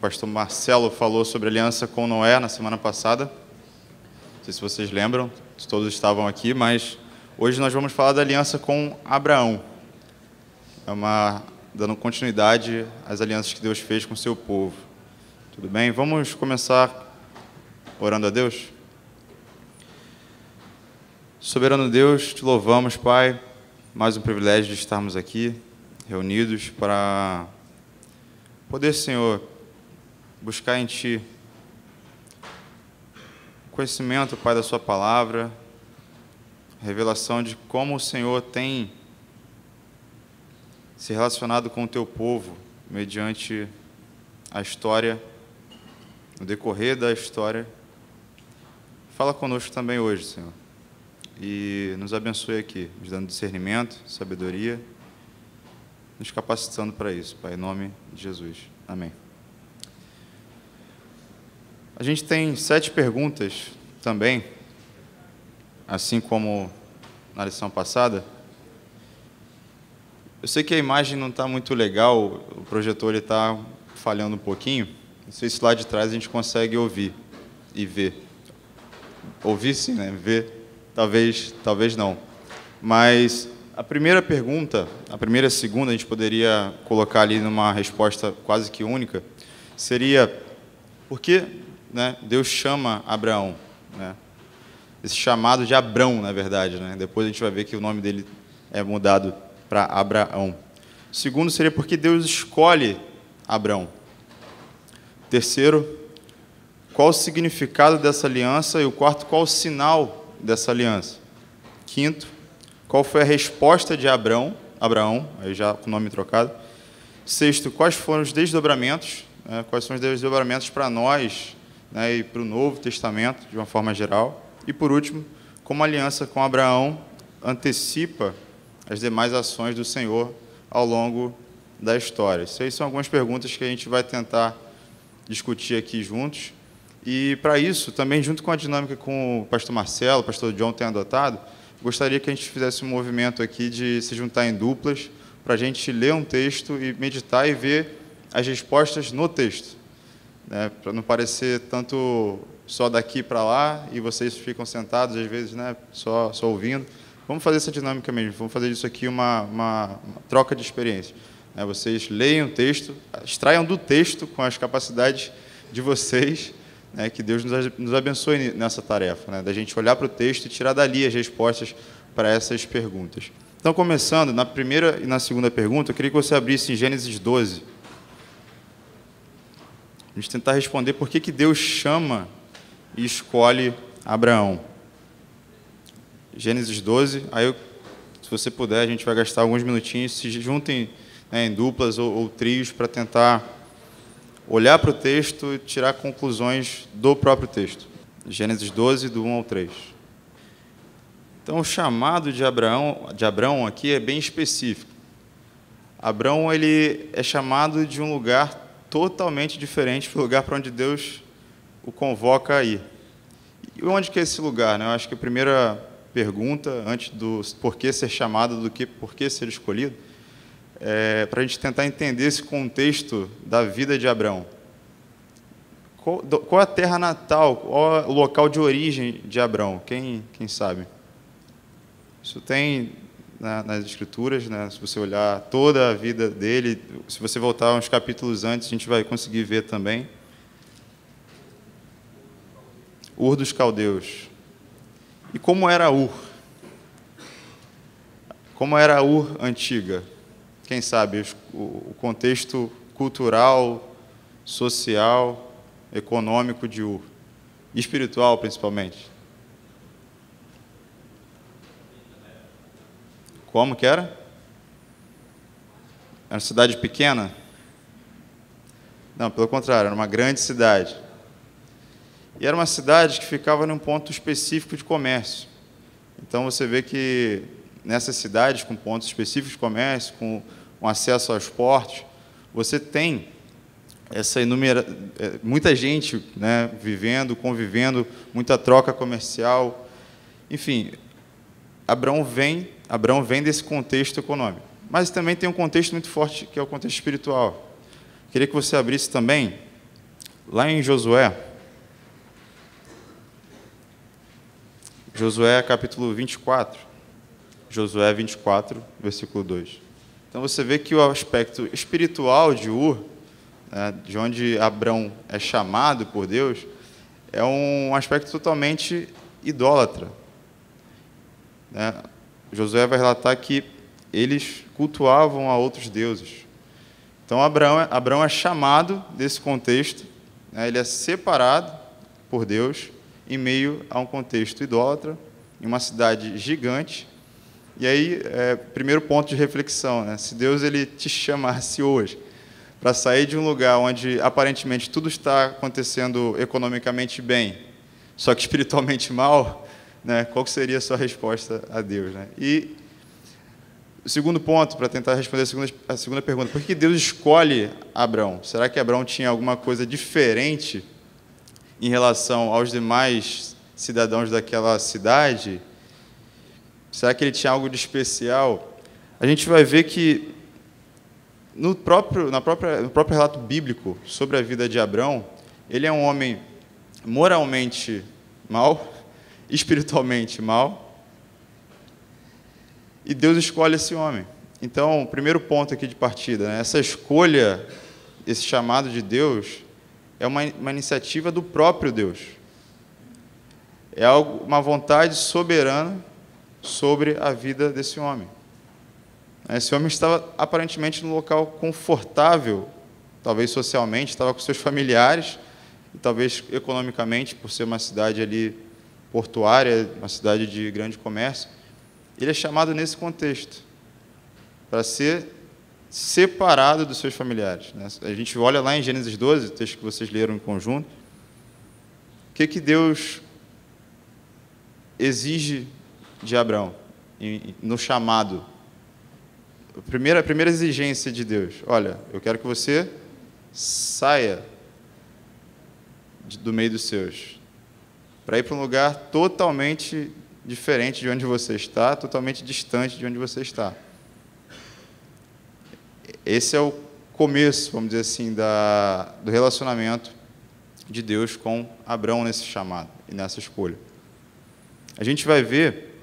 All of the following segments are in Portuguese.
pastor Marcelo falou sobre a aliança com Noé na semana passada. Não sei se vocês lembram, se todos estavam aqui, mas hoje nós vamos falar da aliança com Abraão. Dando continuidade às alianças que Deus fez com o seu povo. Tudo bem? Vamos começar orando a Deus? Soberano Deus, te louvamos, Pai, mais um privilégio de estarmos aqui, reunidos para poder, Senhor, buscar em Ti conhecimento, Pai, da Sua palavra, revelação de como o Senhor tem se relacionado com o Teu povo mediante a história, no decorrer da história. Fala conosco também hoje, Senhor, e nos abençoe aqui, nos dando discernimento, sabedoria, nos capacitando para isso, Pai, em nome de Jesus. Amém. A gente tem 7 perguntas também, assim como na lição passada. Eu sei que a imagem não está muito legal, o projetor está falhando um pouquinho. Não sei se lá de trás a gente consegue ouvir e ver. Ouvir sim, né? Ver. Talvez não. Mas a primeira pergunta, a primeira e a segunda, a gente poderia colocar ali numa resposta quase que única, seria: por que, né, Deus chama Abraão? Né? Esse chamado de Abrão, na verdade. Né? Depois a gente vai ver que o nome dele é mudado para Abraão. O segundo seria: por que Deus escolhe Abrão? Terceiro, qual o significado dessa aliança? E o quarto, qual o sinal dessa aliança? Quinto, qual foi a resposta de Abraão, aí já com o nome trocado. Sexto, quais foram os desdobramentos, né, quais são os desdobramentos para nós, né, e para o Novo Testamento, de uma forma geral. E, por último, como a aliança com Abraão antecipa as demais ações do Senhor ao longo da história. Isso aí são algumas perguntas que a gente vai tentar discutir aqui juntos. E, para isso, também, junto com a dinâmica com o pastor Marcelo, o pastor John tem adotado, gostaria que a gente fizesse um movimento aqui de se juntar em duplas, para a gente ler um texto e meditar e ver as respostas no texto, né, para não parecer tanto só daqui para lá e vocês ficam sentados, às vezes, né, só ouvindo. Vamos fazer essa dinâmica mesmo, vamos fazer isso aqui uma troca de experiência. Né, vocês leiam o texto, extraiam do texto com as capacidades de vocês, né, que Deus nos abençoe nessa tarefa, né, da gente olhar para o texto e tirar dali as respostas para essas perguntas. Então, começando, na primeira e na segunda pergunta, eu queria que você abrisse em Gênesis 12. A gente tentar responder por que Deus chama e escolhe Abraão. Gênesis 12, aí, se você puder, a gente vai gastar alguns minutinhos, se juntem, né, em duplas ou trios para tentar olhar para o texto e tirar conclusões do próprio texto. Gênesis 12, do 1 ao 3. Então, o chamado de Abraão aqui é bem específico. Abraão, ele é chamado de um lugar totalmente diferente do lugar para onde Deus o convoca a ir. E onde que é esse lugar? Né? Eu acho que a primeira pergunta, antes do porquê ser chamado, do que porquê ser escolhido, para a gente tentar entender esse contexto da vida de Abraão. Qual é a terra natal, qual é o local de origem de Abraão? Quem sabe? Isso tem nas Escrituras, né? Se você olhar toda a vida dele, se você voltar uns capítulos antes, a gente vai conseguir ver também. Ur dos Caldeus. E como era Ur? Como era Ur antiga? Quem sabe o contexto cultural, social, econômico de Ur, espiritual principalmente. Como que era? Era uma cidade pequena? Não, pelo contrário, era uma grande cidade. E era uma cidade que ficava num ponto específico de comércio. Então você vê que nessas cidades com pontos específicos de comércio, com acesso aos portos, você tem muita gente, né, vivendo, convivendo, muita troca comercial. Enfim, Abraão vem desse contexto econômico. Mas também tem um contexto muito forte, que é o contexto espiritual. Queria que você abrisse também Lá em Josué, capítulo 24, Josué 24, versículo 2. Então você vê que o aspecto espiritual de Ur, né, de onde Abrão é chamado por Deus, é um aspecto totalmente idólatra. Né? Josué vai relatar que eles cultuavam a outros deuses. Então Abrão é chamado desse contexto, né, ele é separado por Deus em meio a um contexto idólatra, em uma cidade gigante. E aí, primeiro ponto de reflexão, né? Se Deus ele te chamasse hoje para sair de um lugar onde aparentemente tudo está acontecendo economicamente bem, só que espiritualmente mal, né? Qual seria a sua resposta a Deus, né? E o segundo ponto, para tentar responder a segunda pergunta, por que Deus escolhe Abrão? Será que Abrão tinha alguma coisa diferente em relação aos demais cidadãos daquela cidade? Será que ele tinha algo de especial? A gente vai ver que no próprio relato bíblico sobre a vida de Abrão, ele é um homem moralmente mau, espiritualmente mau, e Deus escolhe esse homem. Então, o primeiro ponto aqui de partida, né, essa escolha, esse chamado de Deus, é uma iniciativa do próprio Deus. É uma vontade soberana sobre a vida desse homem. Esse homem estava aparentemente num local confortável, talvez socialmente, estava com seus familiares, e talvez economicamente, por ser uma cidade ali portuária, uma cidade de grande comércio. Ele é chamado nesse contexto, para ser separado dos seus familiares. A gente olha lá em Gênesis 12, o texto que vocês leram em conjunto, o que Deus exige de Abrão no chamado. A primeira exigência de Deus: olha, eu quero que você saia do meio dos seus, para ir para um lugar totalmente diferente de onde você está, totalmente distante de onde você está. Esse é o começo, vamos dizer assim, do relacionamento de Deus com Abrão nesse chamado e nessa escolha. A gente vai ver,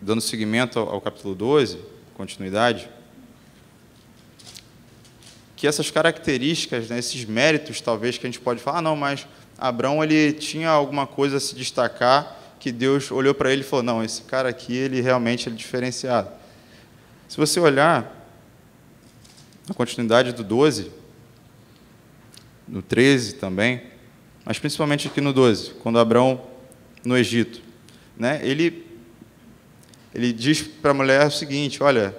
dando seguimento ao capítulo 12, continuidade, que essas características, né, esses méritos, talvez, que a gente pode falar, não, mas Abrão ele tinha alguma coisa a se destacar, que Deus olhou para ele e falou, não, esse cara aqui, ele realmente é diferenciado. Se você olhar na continuidade do 12, no 13 também, mas principalmente aqui no 12, quando Abrão, no Egito, né, ele diz para a mulher o seguinte, olha,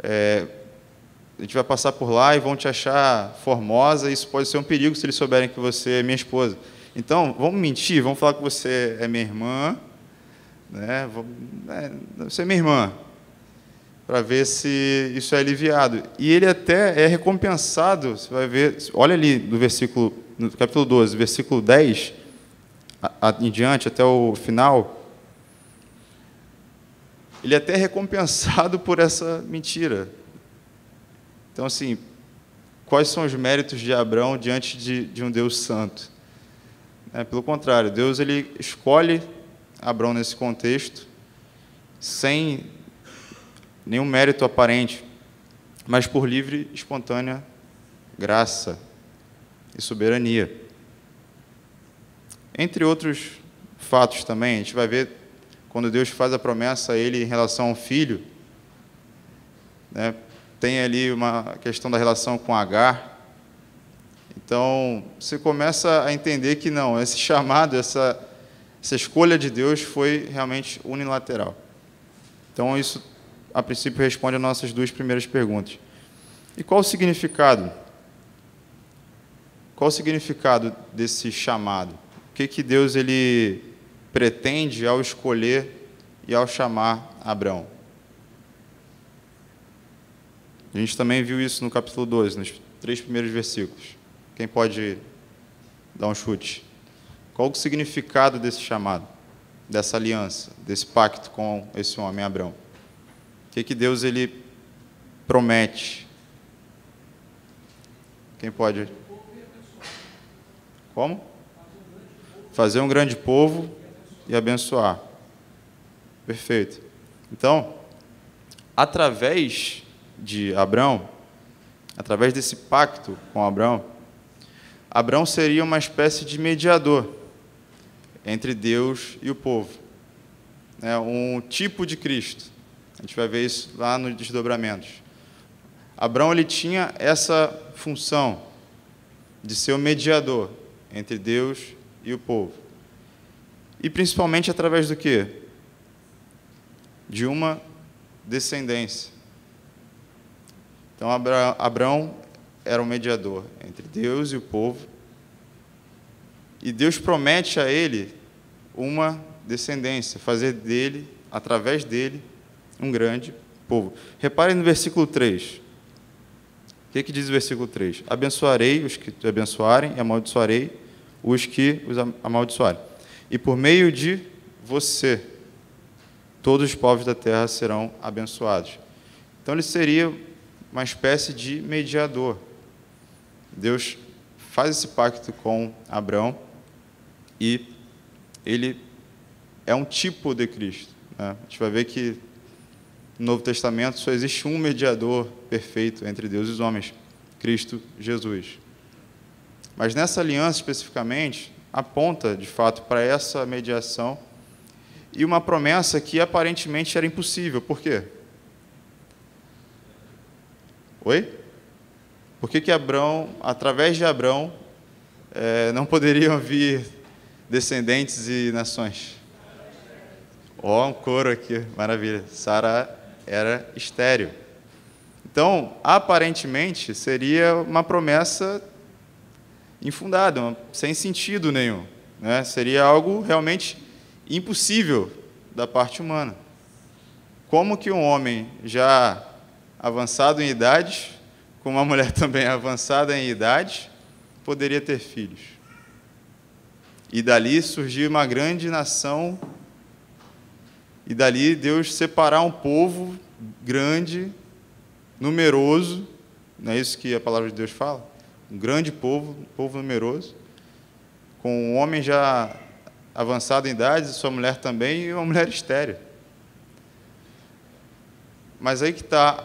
a gente vai passar por lá e vão te achar formosa, e isso pode ser um perigo se eles souberem que você é minha esposa. Então, vamos mentir, vamos falar que você é minha irmã, né? Você é minha irmã, para ver se isso é aliviado. E ele até é recompensado, você vai ver, olha ali no capítulo 12, versículo 10, em diante, até o final, ele até é recompensado por essa mentira. Então, assim, quais são os méritos de Abrão diante de um Deus santo? Pelo contrário, Deus ele escolhe Abrão nesse contexto, sem nenhum mérito aparente, mas por livre e espontânea graça e soberania. Entre outros fatos também, a gente vai ver quando Deus faz a promessa a ele em relação ao filho, né, tem ali uma questão da relação com Agar. Então, você começa a entender que não, esse chamado, essa escolha de Deus foi realmente unilateral. Então, isso, a princípio, responde às nossas duas primeiras perguntas. E qual o significado? Qual o significado desse chamado? O que Deus ele pretende ao escolher e ao chamar Abrão? A gente também viu isso no capítulo 12, nos 3 primeiros versículos. Quem pode dar um chute? Qual o significado desse chamado, dessa aliança, desse pacto com esse homem, Abrão? O que Deus ele promete? Quem pode? Como? Fazer um grande povo e abençoar. Perfeito. Então, através de Abrão, através desse pacto com Abrão, Abrão seria uma espécie de mediador entre Deus e o povo. É um tipo de Cristo. A gente vai ver isso lá nos desdobramentos. Abrão ele tinha essa função de ser o mediador entre Deus e o povo. E principalmente através do quê? De uma descendência. Então, Abrão era um mediador entre Deus e o povo. E Deus promete a ele uma descendência, fazer dele, através dele, um grande povo. Reparem no versículo 3. O que diz o versículo 3? Abençoarei os que te abençoarem e amaldiçoarei os que os amaldiçoarem. E por meio de você, todos os povos da terra serão abençoados. Então, ele seria uma espécie de mediador. Deus faz esse pacto com Abrão e ele é um tipo de Cristo, né? A gente vai ver que no Novo Testamento só existe um mediador perfeito entre Deus e os homens, Cristo Jesus. Mas nessa aliança especificamente, aponta de fato para essa mediação e uma promessa que aparentemente era impossível. Por quê? Oi? Por que Abrão, através de Abrão, não poderiam vir descendentes e nações? Um coro aqui, maravilha. Sara era estéril. Então, aparentemente, seria uma promessa infundada, sem sentido nenhum, né? Seria algo realmente impossível da parte humana. Como que um homem já avançado em idade, com uma mulher também avançada em idade, poderia ter filhos? E dali surgir uma grande nação, e dali Deus separar um povo grande, numeroso, não é isso que a palavra de Deus fala? Um grande povo, um povo numeroso, com um homem já avançado em idade, sua mulher também, e uma mulher estéril. Mas aí que está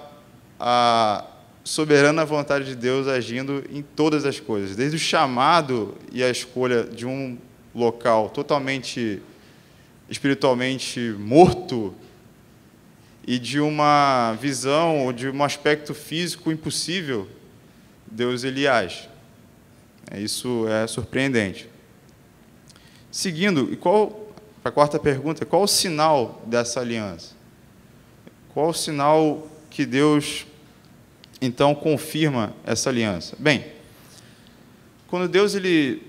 a soberana vontade de Deus agindo em todas as coisas, desde o chamado e a escolha de um local totalmente espiritualmente morto e de uma visão ou de um aspecto físico impossível, Deus ele age. Isso é surpreendente. Seguindo, a quarta pergunta, qual o sinal dessa aliança? Qual o sinal que Deus, então, confirma essa aliança? Bem, quando Deus ele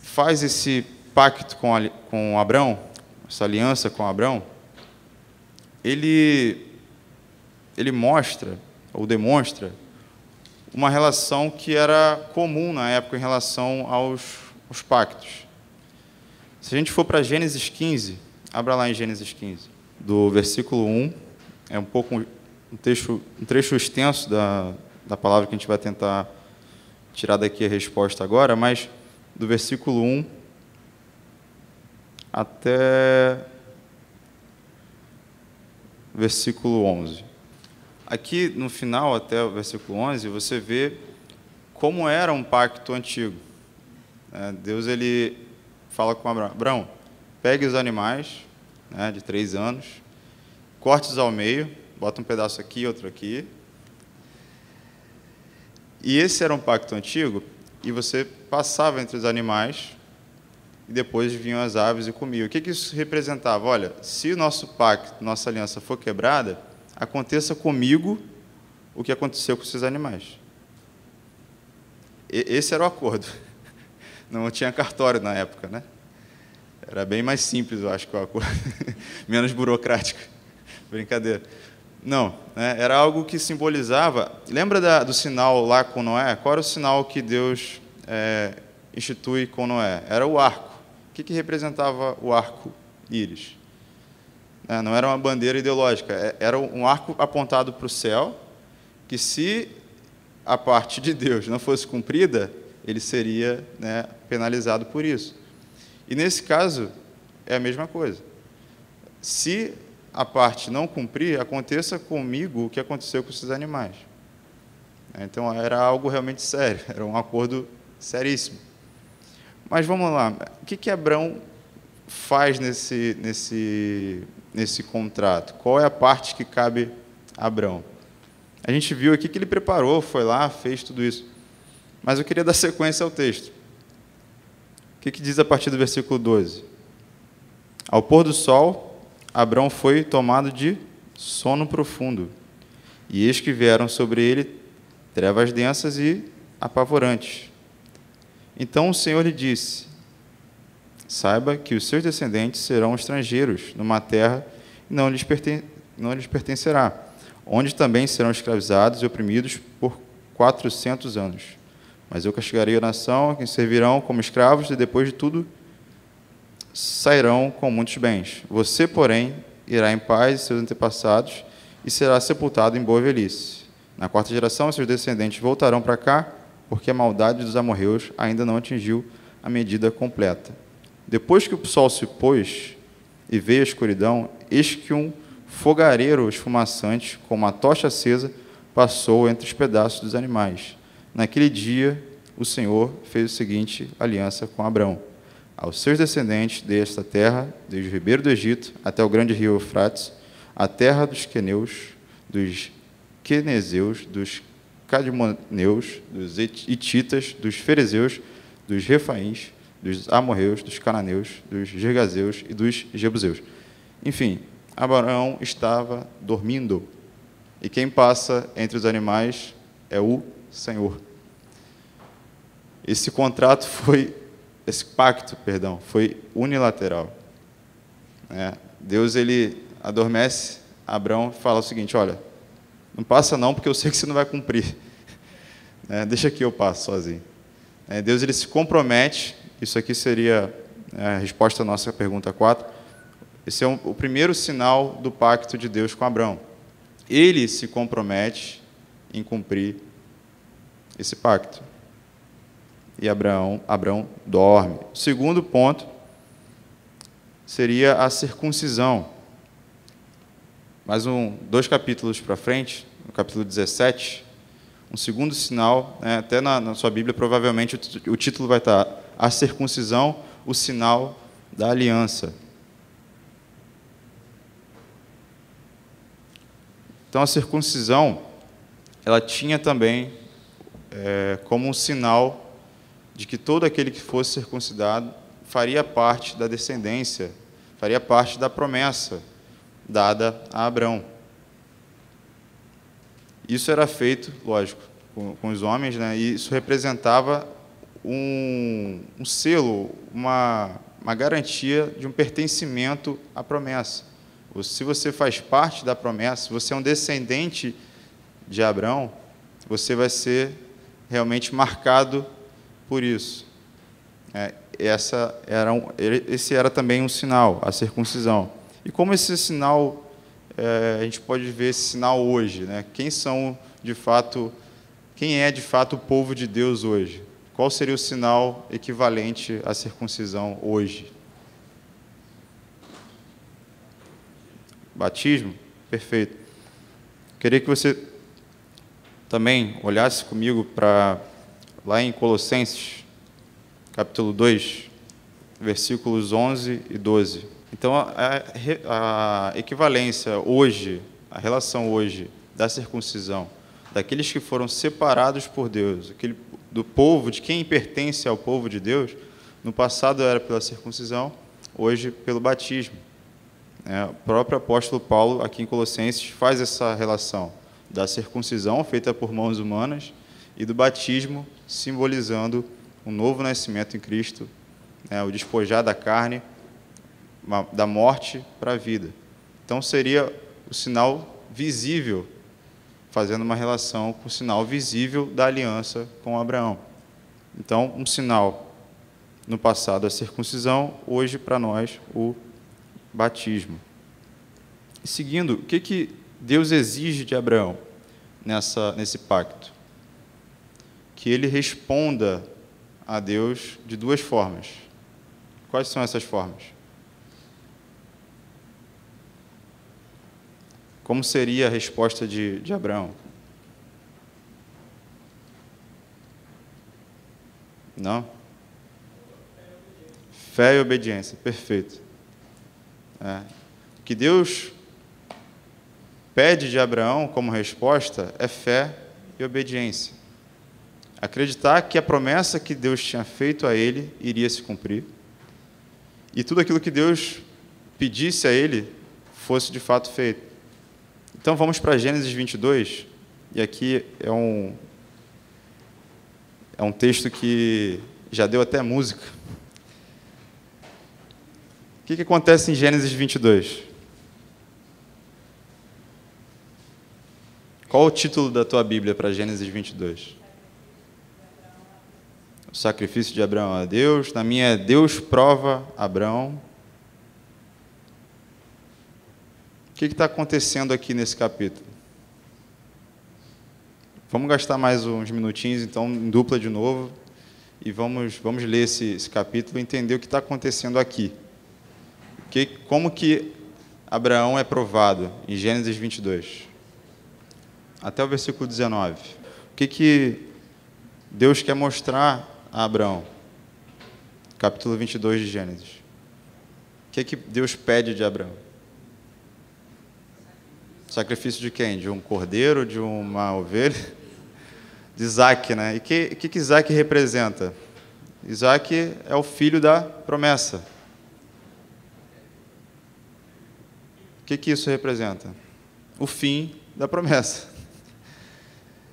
faz esse pacto com Abrão, essa aliança com Abrão, ele mostra, ou demonstra, uma relação que era comum na época em relação aos pactos. Se a gente for para Gênesis 15, abra lá em Gênesis 15, do versículo 1, é um trecho extenso da palavra que a gente vai tentar tirar daqui a resposta agora, mas do versículo 1 até versículo 11. Aqui, no final, até o versículo 11, você vê como era um pacto antigo. Deus ele fala com Abraão: Abraão, pegue os animais, de 3 anos, corte-os ao meio, bota um pedaço aqui, outro aqui. E esse era um pacto antigo, e você passava entre os animais, e depois vinham as aves e comiam. O que isso representava? Olha, se o nosso pacto, nossa aliança for quebrada, aconteça comigo o que aconteceu com esses animais. Esse era o acordo. Não tinha cartório na época, né? Era bem mais simples, eu acho, que o acordo. Menos burocrático. Brincadeira. Não, era algo que simbolizava... Lembra do sinal lá com Noé? Qual era o sinal que Deus institui com Noé? Era o arco. O que representava o arco-íris? Não era uma bandeira ideológica, era um arco apontado para o céu, que se a parte de Deus não fosse cumprida, ele seria, né, penalizado por isso. E nesse caso, é a mesma coisa. Se a parte não cumprir, aconteça comigo o que aconteceu com esses animais. Então, era algo realmente sério, era um acordo seríssimo. Mas vamos lá, o que Abraão faz nesse contrato? Qual é a parte que cabe a Abraão? A gente viu aqui que ele preparou, foi lá, fez tudo isso. Mas eu queria dar sequência ao texto. O que diz a partir do versículo 12? Ao pôr do sol, Abraão foi tomado de sono profundo, e eis que vieram sobre ele trevas densas e apavorantes. Então o Senhor lhe disse: saiba que os seus descendentes serão estrangeiros numa terra e não lhes pertencerá, onde também serão escravizados e oprimidos por 400 anos. Mas eu castigarei a nação, que servirão como escravos, e depois de tudo sairão com muitos bens. Você, porém, irá em paz, seus antepassados, e será sepultado em boa velhice. Na quarta geração, seus descendentes voltarão para cá, porque a maldade dos amorreus ainda não atingiu a medida completa. Depois que o sol se pôs e veio a escuridão, eis que um fogareiro esfumaçante, com uma tocha acesa, passou entre os pedaços dos animais. Naquele dia, o Senhor fez a seguinte aliança com Abraão: aos seus descendentes dei esta terra, desde o ribeiro do Egito até o grande rio Eufrates, a terra dos queneus, dos quenezeus, dos cadmoneus, dos hititas, dos ferezeus, dos refaíns, dos amorreus, dos cananeus, dos gergazeus e dos jebuseus. Enfim, Abraão estava dormindo, e quem passa entre os animais é o Senhor. Esse pacto, foi unilateral. Deus, ele adormece Abraão e fala o seguinte: olha, não passa não, porque eu sei que você não vai cumprir. Deixa que eu passo sozinho. Deus, ele se compromete. Isso aqui seria a resposta à nossa pergunta 4. Esse é o primeiro sinal do pacto de Deus com Abraão. Ele se compromete em cumprir esse pacto. E Abraão dorme. O segundo ponto seria a circuncisão. Mais 2 capítulos para frente, no capítulo 17, um segundo sinal, até na sua Bíblia, provavelmente o título vai estar A Circuncisão, o Sinal da Aliança. Então, a circuncisão, ela tinha também como um sinal de que todo aquele que fosse circuncidado faria parte da descendência, faria parte da promessa dada a Abraão. Isso era feito, lógico, com os homens, e isso representava um selo, uma garantia de um pertencimento à promessa. Se você faz parte da promessa, se você é um descendente de Abraão, você vai ser realmente marcado por isso. Esse era também um sinal, a circuncisão. E como esse sinal, a gente pode ver esse sinal hoje, Quem é de fato o povo de Deus hoje? Qual seria o sinal equivalente à circuncisão hoje? Batismo? Perfeito. Queria que você também olhasse comigo para lá em Colossenses, capítulo 2, versículos 11 e 12. Então, a equivalência hoje, a relação hoje da circuncisão, daqueles que foram separados por Deus, do povo, de quem pertence ao povo de Deus, no passado era pela circuncisão, hoje pelo batismo. O próprio apóstolo Paulo, aqui em Colossenses, faz essa relação da circuncisão, feita por mãos humanas, e do batismo, simbolizando um novo nascimento em Cristo, o despojar da carne, da morte para a vida. Então, seria o sinal visível, fazendo uma relação com o sinal visível da aliança com Abraão. Então, um sinal no passado a circuncisão, hoje para nós o batismo. E seguindo, o que Deus exige de Abraão nesse pacto? Que ele responda a Deus de duas formas. Quais são essas formas? Como seria a resposta de Abraão? Não? Fé e obediência, perfeito. O que Deus pede de Abraão como resposta é fé e obediência. Acreditar que a promessa que Deus tinha feito a ele iria se cumprir e tudo aquilo que Deus pedisse a ele fosse de fato feito. Então vamos para Gênesis 22, e aqui é um texto que já deu até música. O que acontece em Gênesis 22? Qual o título da tua Bíblia para Gênesis 22? O sacrifício de Abraão a Deus. Na minha é Deus prova Abraão. O que está acontecendo aqui nesse capítulo? Vamos gastar mais uns minutinhos, então, em dupla de novo, e vamos ler esse capítulo e entender o que está acontecendo aqui. Como que Abraão é provado em Gênesis 22? Até o versículo 19. O que Deus quer mostrar a Abraão? Capítulo 22 de Gênesis. O que Deus pede de Abraão? Sacrifício de quem? De um cordeiro, de uma ovelha? De Isaac, né? E o que Isaac representa? Isaac é o filho da promessa. O que isso representa? O fim da promessa.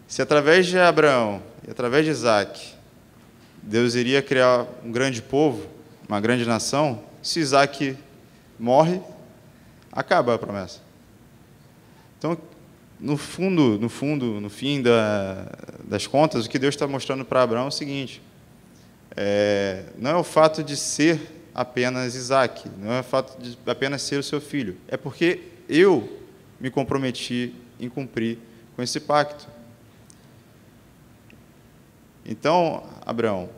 Se através de Abraão e através de Isaac, Deus iria criar um grande povo, uma grande nação, se Isaac morre, acaba a promessa. Então, no fim das contas, o que Deus está mostrando para Abraão é o seguinte: não é o fato de ser apenas Isaac, não é o fato de apenas ser o seu filho, é porque eu me comprometi em cumprir com esse pacto. Então, Abraão,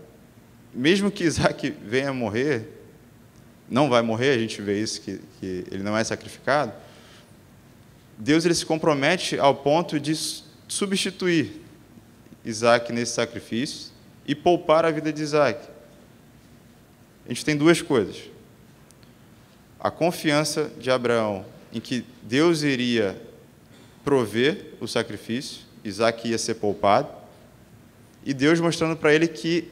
mesmo que Isaac venha a morrer, não vai morrer, a gente vê isso, que ele não é sacrificado, Deus ele se compromete ao ponto de substituir Isaac nesse sacrifício e poupar a vida de Isaac. A gente tem duas coisas. A confiança de Abraão em que Deus iria prover o sacrifício, Isaac ia ser poupado, e Deus mostrando para ele que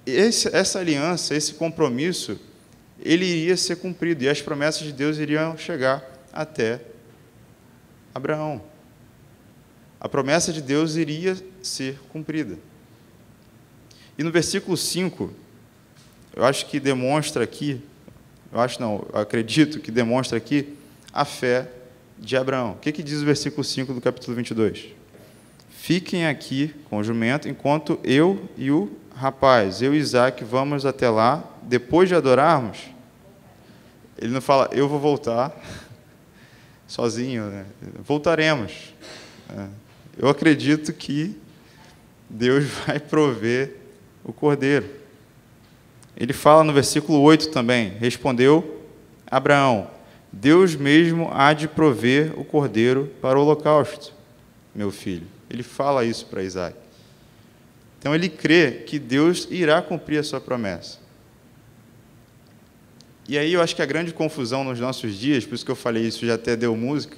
essa aliança, esse compromisso, ele iria ser cumprido, e as promessas de Deus iriam chegar até Abraão. A promessa de Deus iria ser cumprida. E no versículo 5, eu acho que demonstra aqui, eu acredito que demonstra aqui a fé de Abraão. O que diz o versículo 5 do capítulo 22? Fiquem aqui com o jumento, enquanto eu e o rapaz, eu e Isaac, vamos até lá, depois de adorarmos. Ele não fala, eu vou voltar sozinho, né? Voltaremos. Eu acredito que Deus vai prover o cordeiro. Ele fala no versículo 8 também, respondeu Abraão, Deus mesmo há de prover o cordeiro para o holocausto, meu filho. Ele fala isso para Isaac. Então ele crê que Deus irá cumprir a sua promessa. E aí eu acho que a grande confusão nos nossos dias, por isso que eu falei isso, já até deu música,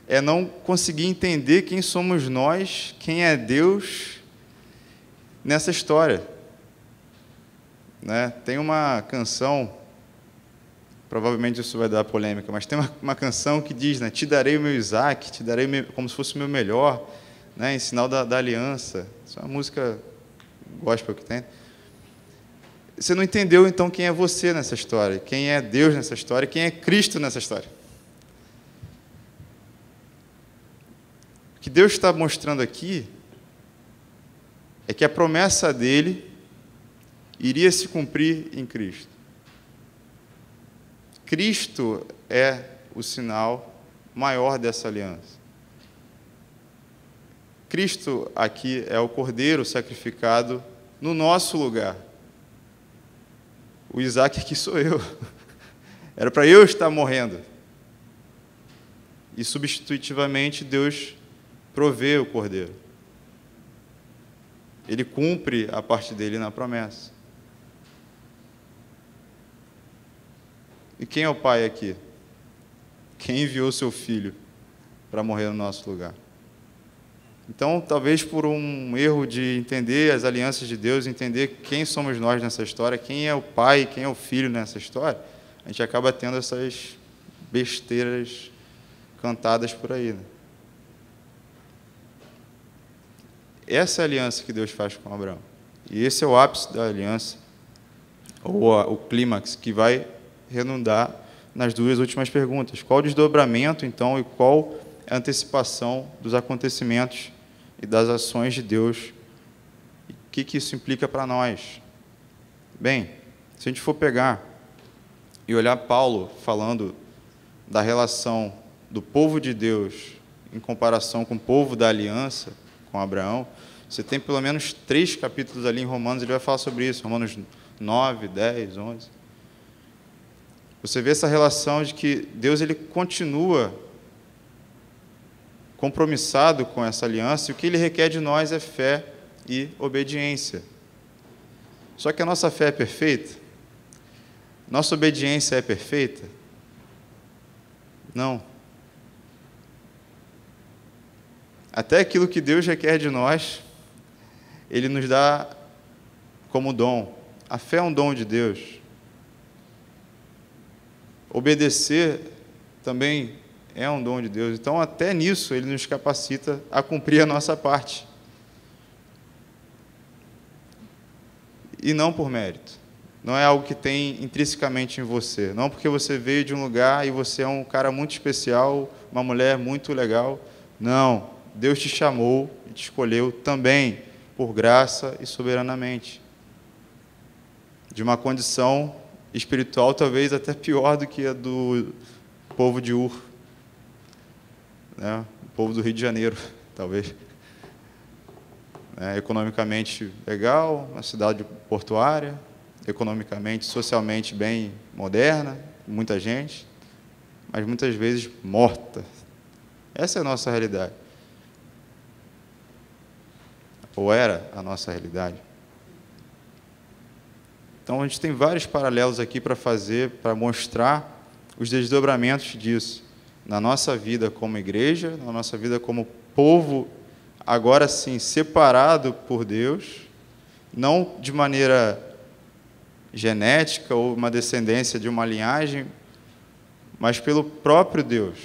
é não conseguir entender quem somos nós, quem é Deus nessa história. Né? Tem uma canção, provavelmente isso vai dar polêmica, mas tem uma canção que diz, né, te darei o meu Isaac, te darei como se fosse o meu melhor, né, em sinal da aliança. Isso é uma música gospel que tem. Você não entendeu, então, quem é você nessa história, quem é Deus nessa história, quem é Cristo nessa história. O que Deus está mostrando aqui é que a promessa dele iria se cumprir em Cristo. Cristo é o sinal maior dessa aliança. Cristo aqui é o cordeiro sacrificado no nosso lugar. O Isaac aqui sou eu. Era para eu estar morrendo. E, substitutivamente, Deus provê o cordeiro. Ele cumpre a parte dele na promessa. E quem é o pai aqui? Quem enviou seu filho para morrer no nosso lugar? Então, talvez por um erro de entender as alianças de Deus, entender quem somos nós nessa história, quem é o pai, quem é o filho nessa história, a gente acaba tendo essas besteiras cantadas por aí, né? Essa é a aliança que Deus faz com Abraão. E esse é o ápice da aliança, ou o clímax, que vai redundar nas duas últimas perguntas. Qual o desdobramento, então, e qual a antecipação dos acontecimentos e das ações de Deus? E o que isso implica para nós? Bem, se a gente for pegar e olhar Paulo falando da relação do povo de Deus em comparação com o povo da aliança, com Abraão, você tem pelo menos 3 capítulos ali em Romanos, ele vai falar sobre isso, Romanos 9, 10, 11. Você vê essa relação de que Deus ele continua compromissado com essa aliança, e o que ele requer de nós é fé e obediência. Só que a nossa fé é perfeita? Nossa obediência é perfeita? Não. Até aquilo que Deus requer de nós, Ele nos dá como dom. A fé é um dom de Deus. Obedecer também é um dom de Deus. Então, até nisso, Ele nos capacita a cumprir a nossa parte. E não por mérito. Não é algo que tem intrinsecamente em você. Não porque você veio de um lugar e você é um cara muito especial, uma mulher muito legal. Não. Deus te chamou e te escolheu também por graça e soberanamente. De uma condição espiritual talvez até pior do que a do povo de Ur, né? O povo do Rio de Janeiro, talvez. Economicamente legal, uma cidade portuária, economicamente, socialmente bem moderna, muita gente, mas muitas vezes morta. Essa é a nossa realidade. Ou era a nossa realidade. Então, a gente tem vários paralelos aqui para fazer, para mostrar os desdobramentos disso, na nossa vida como igreja, na nossa vida como povo, agora sim, separado por Deus, não de maneira genética ou uma descendência de uma linhagem, mas pelo próprio Deus,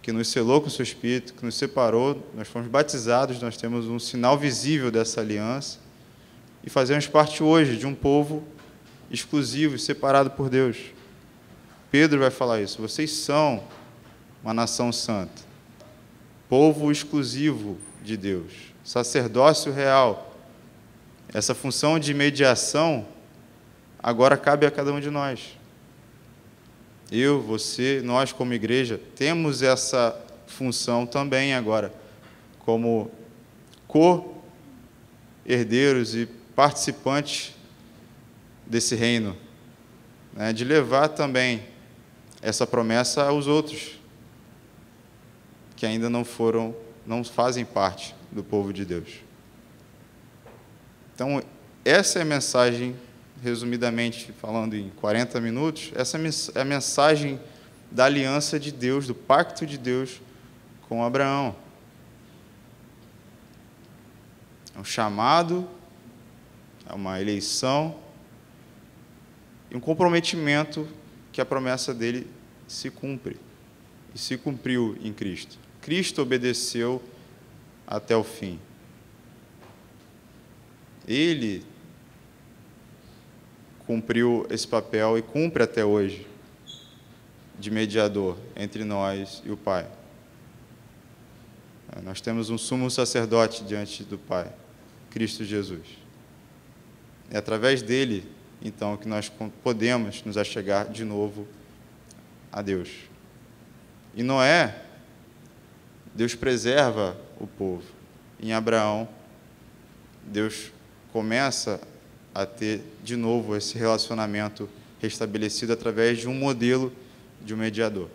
que nos selou com o seu Espírito, que nos separou, nós fomos batizados, nós temos um sinal visível dessa aliança, e fazemos parte hoje de um povo exclusivo, separado por Deus. Pedro vai falar isso, vocês são uma nação santa, povo exclusivo de Deus, sacerdócio real. Essa função de mediação agora cabe a cada um de nós. Eu, você, nós como igreja, temos essa função também agora, como co-herdeiros e participantes desse reino, né, de levar também essa promessa aos outros, que ainda não fazem parte do povo de Deus. Então, essa é a mensagem, resumidamente falando em 40 minutos, essa é a mensagem da aliança de Deus, do pacto de Deus com Abraão. É um chamado, é uma eleição e um comprometimento que a promessa dele se cumpre. E se cumpriu em Cristo. Cristo obedeceu até o fim. Ele cumpriu esse papel e cumpre até hoje de mediador entre nós e o Pai. Nós temos um sumo sacerdote diante do Pai, Cristo Jesus. É através dele, então, que nós podemos nos achegar de novo a Deus. E Noé, Deus preserva o povo. Em Abraão, Deus começa a ter, de novo, esse relacionamento restabelecido através de um modelo de um mediador.